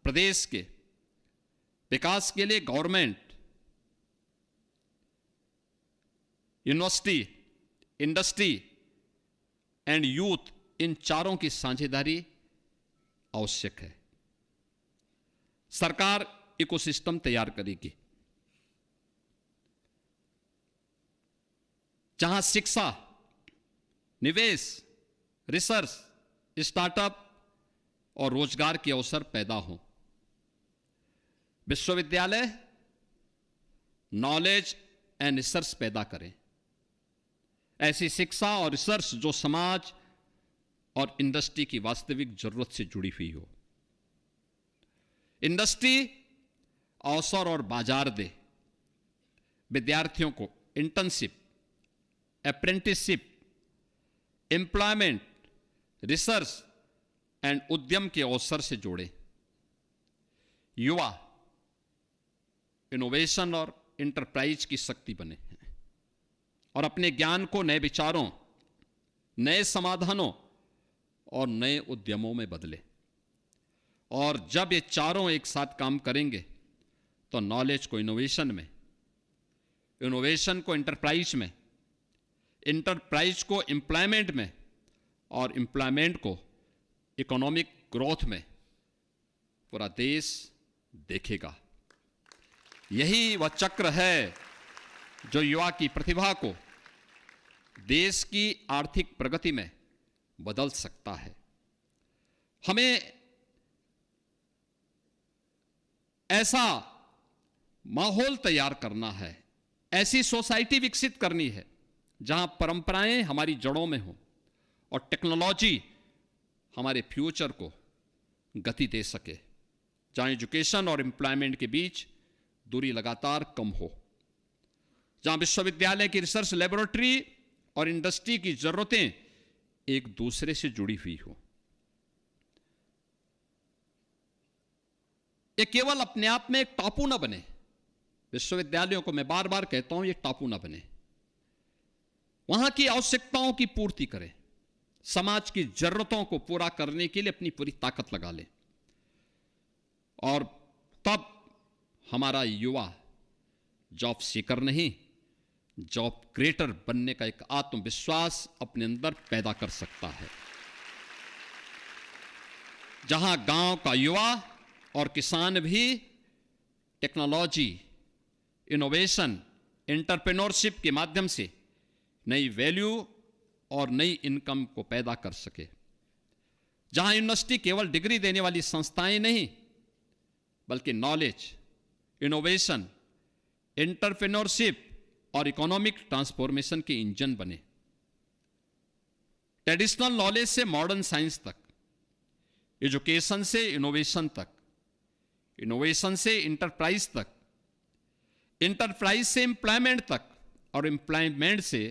प्रदेश के विकास के लिए government, university, industry and youth, इन चारों की साझेदारी आवश्यक है। सरकार इकोसिस्टम तैयार करेगी जहां शिक्षा, निवेश, रिसर्च, स्टार्टअप और रोजगार के अवसर पैदा हों। विश्वविद्यालय नॉलेज एंड रिसर्च पैदा करें, ऐसी शिक्षा और रिसर्च जो समाज और इंडस्ट्री की वास्तविक जरूरत से जुड़ी हुई हो। इंडस्ट्री अवसर और बाजार दे, विद्यार्थियों को internship, apprenticeship, employment, research and उद्यम के अवसर से जोड़े। युवा इनोवेशन और इंटरप्राइज की शक्ति बने और अपने ज्ञान को नए विचारों, नए समाधानों और नए उद्यमों में बदले। और जब ये चारों एक साथ काम करेंगे तो नॉलेज को इनोवेशन में, इनोवेशन को इंटरप्राइज में, इंटरप्राइज को एम्प्लॉयमेंट में और एम्प्लॉयमेंट को इकोनॉमिक ग्रोथ में पूरा देश देखेगा। यही वह चक्र है जो युवा की प्रतिभा को देश की आर्थिक प्रगति में बदल सकता है। हमें ऐसा माहौल तैयार करना है, ऐसी सोसाइटी विकसित करनी है जहां परंपराएं हमारी जड़ों में हों और टेक्नोलॉजी हमारे फ्यूचर को गति दे सके, जहां एजुकेशन और एम्प्लॉयमेंट के बीच दूरी लगातार कम हो, जहां विश्वविद्यालय की रिसर्च लैबोरेटरी और इंडस्ट्री की जरूरतें एक दूसरे से जुड़ी हुई हो। ये केवल अपने आप में एक टापू ना बने। विश्वविद्यालयों को मैं बार बार कहता हूं, ये टापू ना बने। वहां की आवश्यकताओं की पूर्ति करें, समाज की जरूरतों को पूरा करने के लिए अपनी पूरी ताकत लगा ले। और तब हमारा युवा जॉब सीकर नहीं, जॉब क्रिएटर बनने का एक आत्मविश्वास अपने अंदर पैदा कर सकता है। जहां गांव का युवा और किसान भी टेक्नोलॉजी, इनोवेशन, एंटरप्रेन्योरशिप के माध्यम से नई वैल्यू और नई इनकम को पैदा कर सके। जहां यूनिवर्सिटी केवल डिग्री देने वाली संस्थाएं नहीं, बल्कि नॉलेज, इनोवेशन, एंटरप्रेन्योरशिप और इकोनॉमिक ट्रांसफॉर्मेशन के इंजन बने। ट्रेडिशनल नॉलेज से मॉडर्न साइंस तक, एजुकेशन से इनोवेशन तक, इनोवेशन से इंटरप्राइज तक, इंटरप्राइज से एम्प्लॉयमेंट तक और एम्प्लॉयमेंट से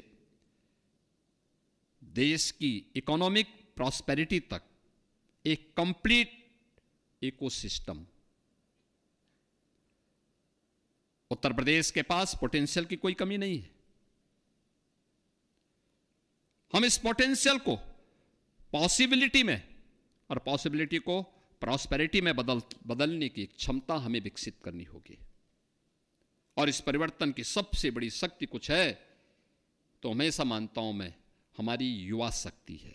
देश की इकोनॉमिक प्रॉस्पेरिटी तक एक कंप्लीट इकोसिस्टम। उत्तर प्रदेश के पास पोटेंशियल की कोई कमी नहीं है। हम इस पोटेंशियल को पॉसिबिलिटी में और पॉसिबिलिटी को प्रॉस्पेरिटी में बदलने की क्षमता हमें विकसित करनी होगी। और इस परिवर्तन की सबसे बड़ी शक्ति कुछ है तो हमेशा मानता हूं मैं, हमारी युवा शक्ति है।